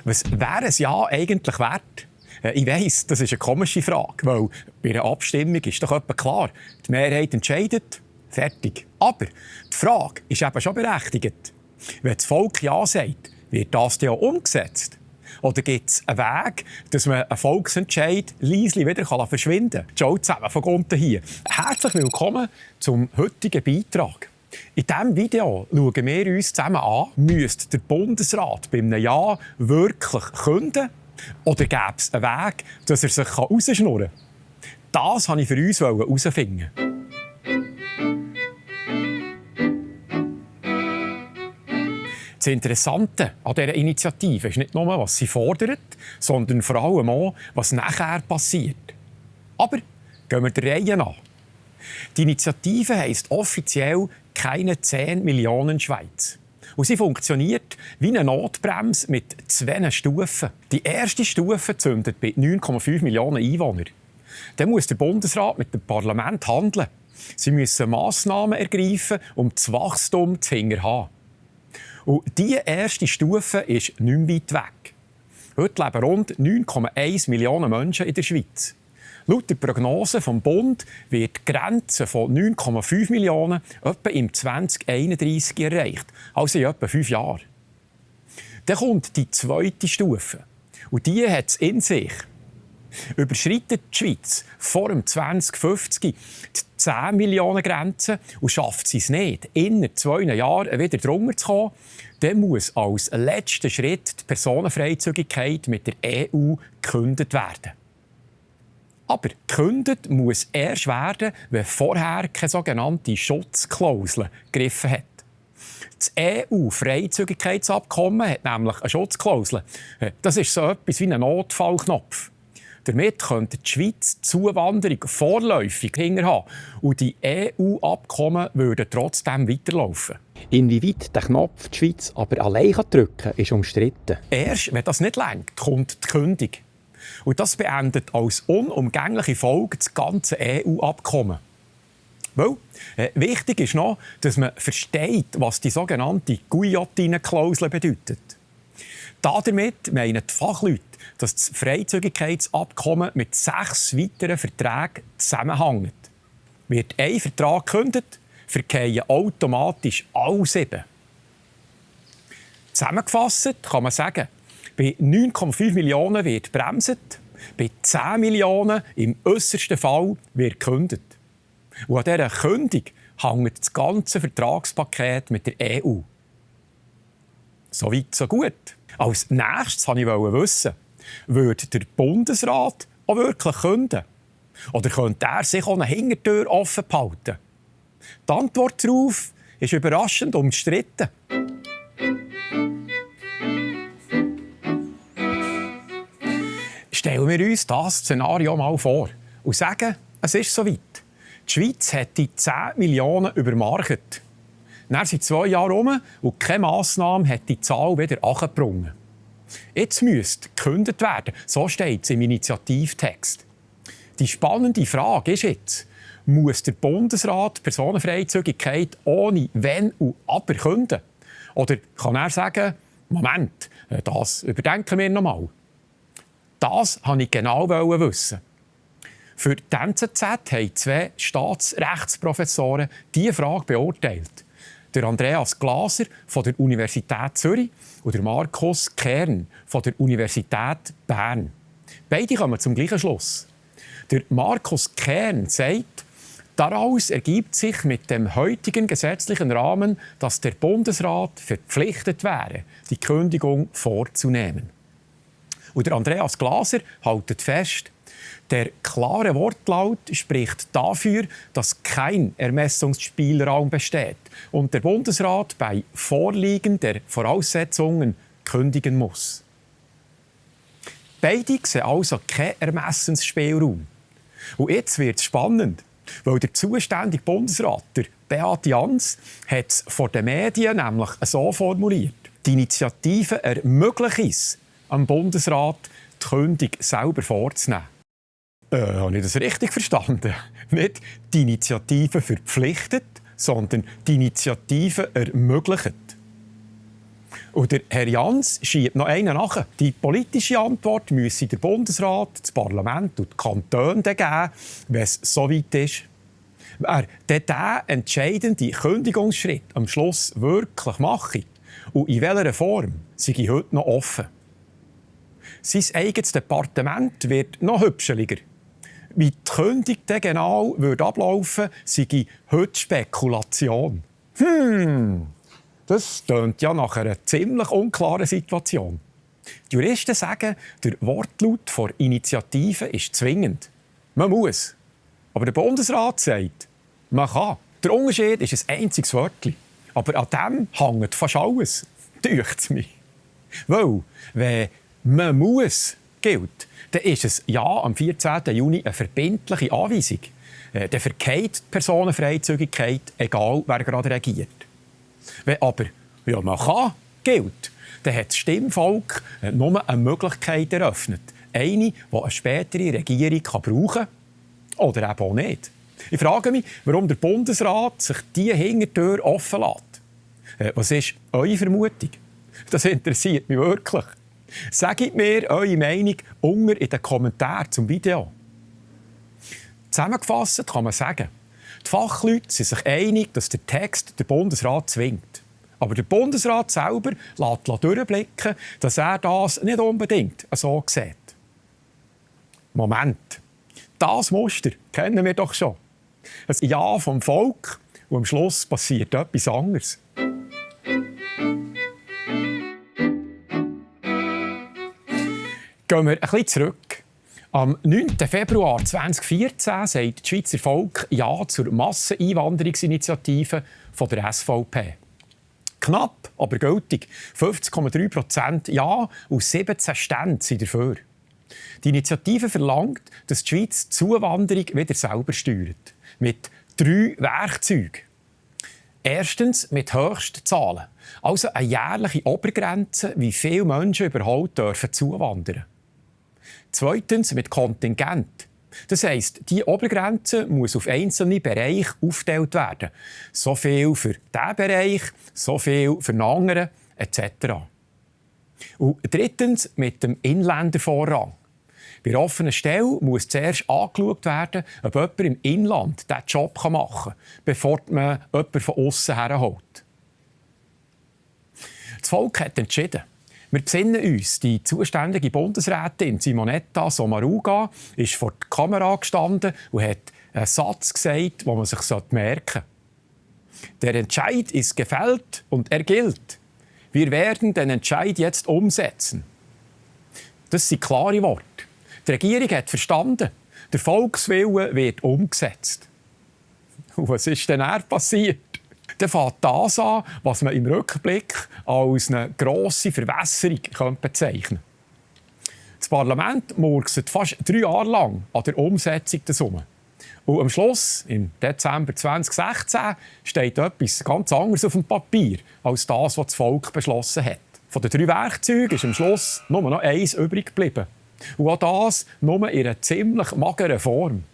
Was wäre ein Ja eigentlich wert? Ich weiss, das ist eine komische Frage, weil bei einer Abstimmung ist doch etwa klar, die Mehrheit entscheidet, fertig. Aber die Frage ist eben schon berechtigt. Wenn das Volk Ja sagt, wird das dann auch umgesetzt? Oder gibt es einen Weg, dass man einen Volksentscheid leise wieder verschwinden kann? Ciao zusammen von unten hier. Herzlich willkommen zum heutigen Beitrag. In diesem Video schauen wir uns zusammen an, müsste der Bundesrat bei einem Ja wirklich künden? Oder gäbe es einen Weg, dass er sich rausschnurren kann? Das wollte ich für uns herausfinden. Das Interessante an dieser Initiative ist nicht nur, was sie fordert, sondern vor allem auch, was nachher passiert. Aber gehen wir der Reihe nach. Die Initiative heisst offiziell «Keine 10 Millionen Schweiz». Und sie funktioniert wie eine Notbremse mit 2 Stufen. Die erste Stufe zündet bei 9,5 Millionen Einwohnern. Dann muss der Bundesrat mit dem Parlament handeln. Sie müssen Massnahmen ergreifen, um das Wachstum zu hinterhaben. Und diese erste Stufe ist nicht mehr weit weg. Heute leben rund 9,1 Millionen Menschen in der Schweiz. Laut der Prognose vom Bund wird die Grenze von 9,5 Millionen etwa im 2031 erreicht, also in etwa 5 Jahren. Dann kommt die zweite Stufe. Und die hat es in sich. Überschreitet die Schweiz vor dem 2050 die 10 Millionen Grenze und schafft sie es nicht, innerhalb 2 Jahren wieder drunter zu kommen, dann muss als letzter Schritt die Personenfreizügigkeit mit der EU gekündigt werden. Aber gekündigt muss erst werden, wenn vorher keine sogenannte Schutzklausel gegriffen hat. Das EU-Freizügigkeitsabkommen hat nämlich eine Schutzklausel. Das ist so etwas wie ein Notfallknopf. Damit könnte die Schweiz die Zuwanderung vorläufig hinterhaben und die EU-Abkommen würden trotzdem weiterlaufen. Inwieweit der Knopf die Schweiz aber allein drücken kann, ist umstritten. Erst wenn das nicht reicht, kommt die Kündigung. Und das beendet als unumgängliche Folge das ganze EU-Abkommen. Weil, wichtig ist noch, dass man versteht, was die sogenannte Guillotine-Klausel bedeutet. Damit meinen die Fachleute, dass das Freizügigkeitsabkommen mit 6 weiteren Verträgen zusammenhängt. Wird ein Vertrag gekündigt, verkehren automatisch alle 7. Zusammengefasst kann man sagen, bei 9,5 Millionen wird bremset, bei 10 Millionen im äussersten Fall wird gekündigt. Und an dieser Kündigung hängt das ganze Vertragspaket mit der EU. So weit, so gut. Als nächstes wollte ich wissen, würde der Bundesrat auch wirklich künden? Oder könnte er sich auch eine Hintertür offen behalten? Die Antwort darauf ist überraschend umstritten. Stellen wir uns das Szenario mal vor und sagen, es ist soweit. Die Schweiz hat die 10 Millionen übermarkt. Dann sind 2 Jahre um und keine Massnahme hat die Zahl wieder angebrungen. Jetzt müsste gekündigt werden, so steht es im Initiativtext. Die spannende Frage ist jetzt, muss der Bundesrat die Personenfreizügigkeit ohne Wenn und Aber künden? Oder kann er sagen, Moment, das überdenken wir noch mal. Das wollte ich genau wissen. Für die NZZ haben 2 Staatsrechtsprofessoren diese Frage beurteilt. Der Andreas Glaser von der Universität Zürich und der Markus Kern von der Universität Bern. Beide kommen zum gleichen Schluss. Der Markus Kern sagt, daraus ergibt sich mit dem heutigen gesetzlichen Rahmen, dass der Bundesrat verpflichtet wäre, die Kündigung vorzunehmen. Und der Andreas Glaser hält fest, der klare Wortlaut spricht dafür, dass kein Ermessungsspielraum besteht und der Bundesrat bei Vorliegen der Voraussetzungen kündigen muss. Beide sehen also keinen Ermessensspielraum. Und jetzt wird es spannend, weil der zuständige Bundesrat, der Beat Jans, hat es vor den Medien nämlich so formuliert. Die Initiative ermöglicht es, am Bundesrat die Kündigung selber vorzunehmen. Habe ich das richtig verstanden? Nicht die Initiative verpflichtet, sondern die Initiative ermöglicht. Und der Herr Jans schiebt noch einen nach. Die politische Antwort müsse der Bundesrat, das Parlament und die Kantone geben, wenn es so weit ist. Wer der entscheidende Kündigungsschritt am Schluss wirklich mache und in welcher Form, sei heute noch offen. Sein eigenes Departement wird noch hübscheliger. Wie die Kündigung dann genau ablaufen würde, sei heute Spekulation. Das tönt ja nach einer ziemlich unklaren Situation. Die Juristen sagen, der Wortlaut der Initiative ist zwingend. Man muss. Aber der Bundesrat sagt, man kann. Der Unterschied ist ein einziges Wörtchen. Aber an dem hängt fast alles, dünkt es mich. Weil, wenn «man muss» gilt, dann ist es ja am 14. Juni eine verbindliche Anweisung. Dann vergeht die Personenfreizügigkeit, egal wer gerade regiert. Wenn aber «ja, man kann» gilt, dann hat das Stimmvolk nur eine Möglichkeit eröffnet. Eine, die eine spätere Regierung brauchen kann oder eben auch nicht. Ich frage mich, warum der Bundesrat sich diese Hintertür offen lässt. Was ist eure Vermutung? Das interessiert mich wirklich. Sagt mir eure Meinung unten in den Kommentaren zum Video. Zusammengefasst kann man sagen, die Fachleute sind sich einig, dass der Text den Bundesrat zwingt. Aber der Bundesrat selber lässt durchblicken, dass er das nicht unbedingt so sieht. Moment. Das Muster kennen wir doch schon. Ein Ja vom Volk und am Schluss passiert etwas anderes. Gehen wir ein bisschen zurück. Am 9. Februar 2014 sagt das Schweizer Volk Ja zur Masseneinwanderungsinitiative der SVP. Knapp, aber gültig. 50,3% Ja und 17 Stände sind dafür. Die Initiative verlangt, dass die Schweiz die Zuwanderung wieder selber steuert. Mit 3 Werkzeugen. Erstens mit Höchstzahlen. Also eine jährliche Obergrenze, wie viele Menschen überhaupt dürfen zuwandern. Zweitens mit Kontingent. Das heisst, diese Obergrenze muss auf einzelne Bereiche aufgeteilt werden. So viel für diesen Bereich, so viel für einen anderen, etc. Und drittens mit dem Inländervorrang. Bei einer offenen Stelle muss zuerst angeschaut werden, ob jemand im Inland diesen Job machen kann, bevor man jemanden von aussen herholt. Das Volk hat entschieden. Wir besinnen uns, die zuständige Bundesrätin Simonetta Sommaruga ist vor der Kamera gestanden und hat einen Satz gesagt, den man sich merken sollte. Der Entscheid ist gefällt und er gilt. Wir werden den Entscheid jetzt umsetzen. Das sind klare Worte. Die Regierung hat verstanden, der Volkswille wird umgesetzt. Und was ist denn passiert? Dann fängt das an, was man im Rückblick als eine grosse Verwässerung bezeichnen könnte. Das Parlament murkset fast 3 Jahre lang an der Umsetzung der Summe. Und am Schluss, im Dezember 2016, steht etwas ganz anderes auf dem Papier, als das, was das Volk beschlossen hat. Von den 3 Werkzeugen ist am Schluss nur noch eins übrig geblieben. Und auch das nur in einer ziemlich mageren Form.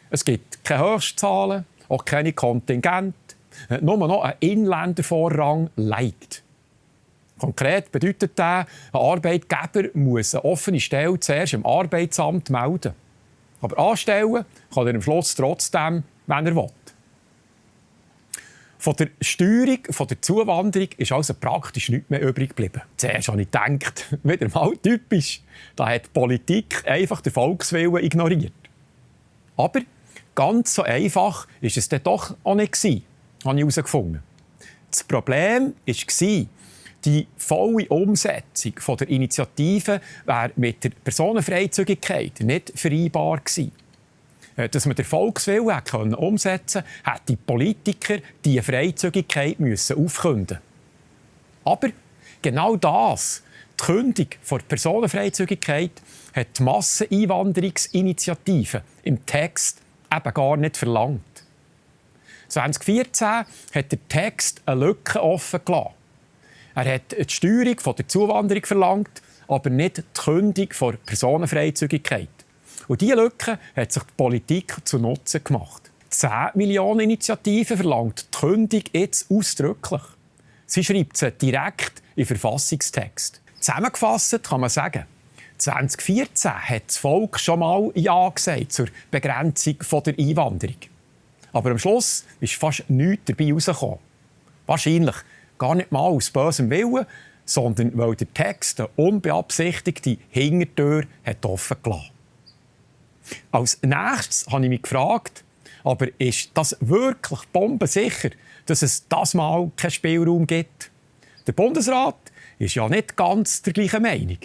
Es gibt keine Höchstzahlen, auch keine Kontingente. Nur noch ein Inländervorrang light. Konkret bedeutet das, ein Arbeitgeber muss eine offene Stelle zuerst im Arbeitsamt melden. Aber anstellen kann er am Schluss trotzdem, wenn er will. Von der Steuerung der Zuwanderung ist also praktisch nichts mehr übrig geblieben. Zuerst habe ich gedacht, wieder mal typisch. Da hat die Politik einfach den Volkswillen ignoriert. Aber ganz so einfach war es dann doch auch nicht, habe ich herausgefunden. Das Problem war, die volle Umsetzung der Initiative wäre mit der Personenfreizügigkeit nicht vereinbar gewesen. Dass man den Volkswillen umsetzen konnte, hätten die Politiker diese Freizügigkeit aufkünden müssen. Aber genau das, die Kündung der Personenfreizügigkeit, hat die Masseneinwanderungsinitiative im Text eben gar nicht verlangt. 2014 hat der Text eine Lücke offen gelassen. Er hat die Steuerung der Zuwanderung verlangt, aber nicht die Kündung der Personenfreizügigkeit. Und diese Lücke hat sich die Politik zu Nutzen gemacht. Die 10 Millionen Initiative verlangt die Kündung jetzt ausdrücklich. Sie schreibt sie direkt in Verfassungstext. Zusammengefasst kann man sagen, 2014 hat das Volk schon mal Ja gesagt zur Begrenzung der Einwanderung. Aber am Schluss ist fast nichts dabei herausgekommen. Wahrscheinlich gar nicht mal aus bösem Willen, sondern weil der Text eine unbeabsichtigte Hintertür offen gelassen hat. Als nächstes habe ich mich gefragt, aber ist das wirklich bombensicher, dass es das Mal keinen Spielraum gibt? Der Bundesrat ist ja nicht ganz der gleichen Meinung.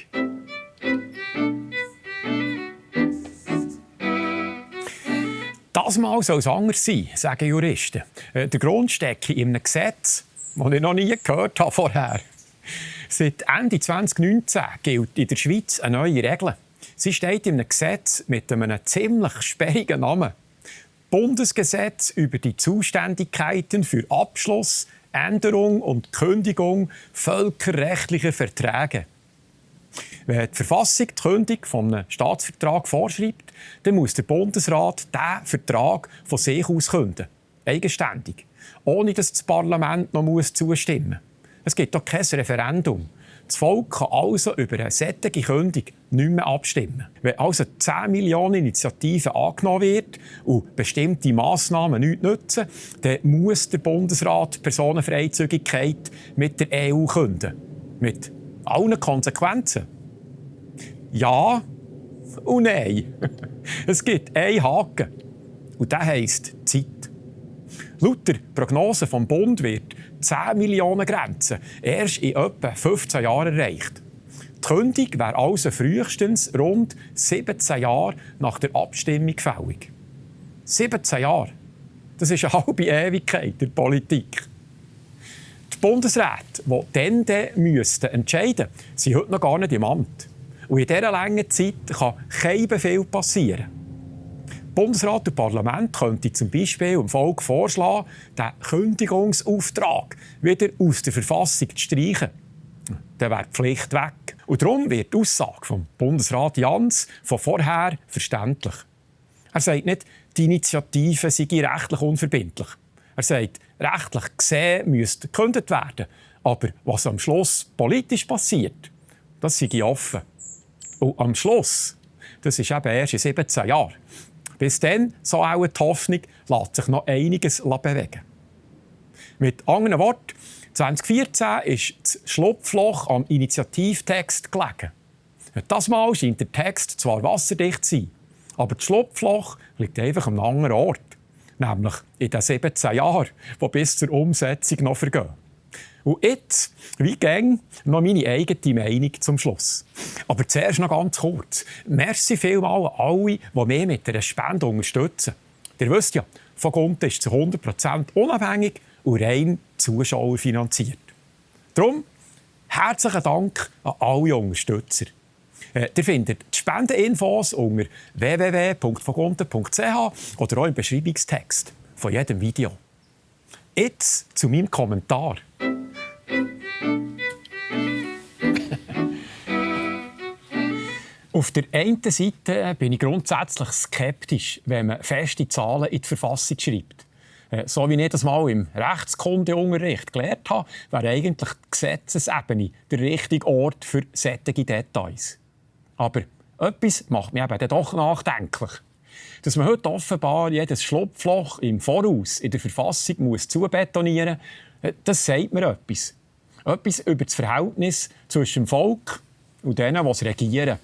Das Mal soll es anders sein, sagen Juristen. Der Grund steckt in einem Gesetz, das ich noch nie gehört habe vorher. Seit Ende 2019 gilt in der Schweiz eine neue Regel. Sie steht in einem Gesetz mit einem ziemlich sperrigen Namen. Bundesgesetz über die Zuständigkeiten für Abschluss, Änderung und Kündigung völkerrechtlicher Verträge. Wenn die Verfassung die Kündigung von einem Staatsvertrag vorschreibt, dann muss der Bundesrat diesen Vertrag von sich aus künden. Eigenständig. Ohne dass das Parlament noch zustimmen muss. Es gibt auch kein Referendum. Das Volk kann also über eine solche Kündigung nicht mehr abstimmen. Wenn also 10 Millionen Initiativen angenommen wird und bestimmte Massnahmen nichts nützen, dann muss der Bundesrat die Personenfreizügigkeit mit der EU künden. Mit allen Konsequenzen. Ja und nein. Es gibt einen Haken. Und der heisst Zeit. Laut der Prognose vom Bund wird 10 Millionen Grenze erst in etwa 15 Jahren erreicht. Die Kündigung wäre also frühestens rund 17 Jahre nach der Abstimmung fällig. 17 Jahre. Das ist eine halbe Ewigkeit der Politik. Die Bundesräte, die dann entscheiden müssten, sind heute noch gar nicht im Amt. Und in dieser langen Zeit kann kein Befehl passieren. Bundesrat und Parlament könnte zum Beispiel dem Volk vorschlagen, den Kündigungsauftrag wieder aus der Verfassung zu streichen. Dann wäre die Pflicht weg. Und darum wird die Aussage vom Bundesrat Jans von vorher verständlich. Er sagt nicht, die Initiative sei rechtlich unverbindlich. Er sagt, rechtlich gesehen müsste gekündigt werden. Aber was am Schluss politisch passiert, das sei offen. Und am Schluss, das ist eben erst in 17 Jahren. Bis dann, so auch die Hoffnung, lässt sich noch einiges bewegen. Mit anderen Worten, 2014 ist das Schlupfloch am Initiativtext gelegen. Das Mal scheint der Text zwar wasserdicht zu sein, aber das Schlupfloch liegt einfach an einem anderen Ort. Nämlich in den 17 Jahren, die bis zur Umsetzung noch vergehen. Und jetzt, wie gäng, noch meine eigene Meinung zum Schluss. Aber zuerst noch ganz kurz. Merci vielmals an alle, die mich mit einer Spende unterstützen. Ihr wisst ja, von Gunten ist zu 100% unabhängig und rein zuschauerfinanziert. Darum herzlichen Dank an alle Unterstützer. Ihr findet die Spendeninfos unter www.vogunten.ch oder auch im Beschreibungstext von jedem Video. Jetzt zu meinem Kommentar. Auf der einen Seite bin ich grundsätzlich skeptisch, wenn man feste Zahlen in die Verfassung schreibt. So wie ich das mal im Rechtskundeunterricht gelernt habe, wäre eigentlich die Gesetzesebene der richtige Ort für solche Details. Aber etwas macht mich eben dann doch nachdenklich. Dass man heute offenbar jedes Schlupfloch im Voraus in der Verfassung muss zubetonieren muss, das sagt mir etwas. Etwas über das Verhältnis zwischen dem Volk und denen, die es regieren.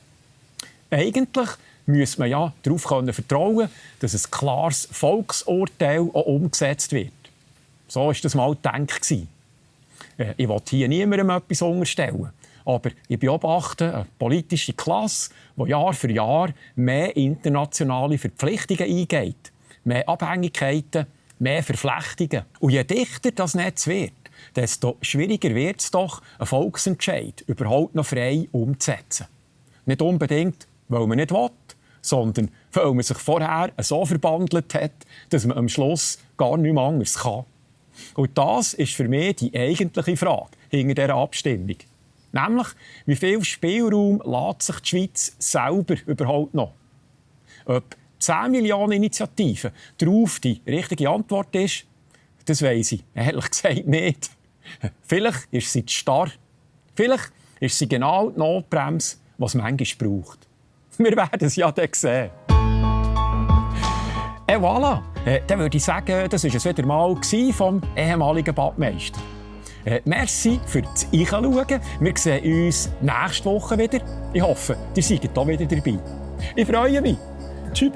Eigentlich müsste man ja darauf vertrauen, dass ein klares Volksurteil auch umgesetzt wird. So war das mal gedacht. Ich will hier niemandem etwas unterstellen. Aber ich beobachte eine politische Klasse, die Jahr für Jahr mehr internationale Verpflichtungen eingeht. Mehr Abhängigkeiten, mehr Verflechtungen. Und je dichter das Netz wird, desto schwieriger wird es doch, einen Volksentscheid überhaupt noch frei umzusetzen. Nicht unbedingt, weil man nicht will, sondern weil man sich vorher so verbandelt hat, dass man am Schluss gar nicht mehr anders kann. Und das ist für mich die eigentliche Frage hinter dieser Abstimmung. Nämlich, wie viel Spielraum lässt sich die Schweiz selber überhaupt noch? Ob 10 Millionen Initiativen darauf die richtige Antwort ist, das weiss ich ehrlich gesagt nicht. Vielleicht ist sie zu starr. Vielleicht ist sie genau die Notbremse, was es manchmal braucht. Wir werden es ja dann sehen. Voilà. Dann würde ich sagen, das war es wieder mal vom ehemaligen Badmeister. Merci fürs Einschauen. Wir sehen uns nächste Woche wieder. Ich hoffe, ihr seid auch wieder dabei. Ich freue mich. Tschüss.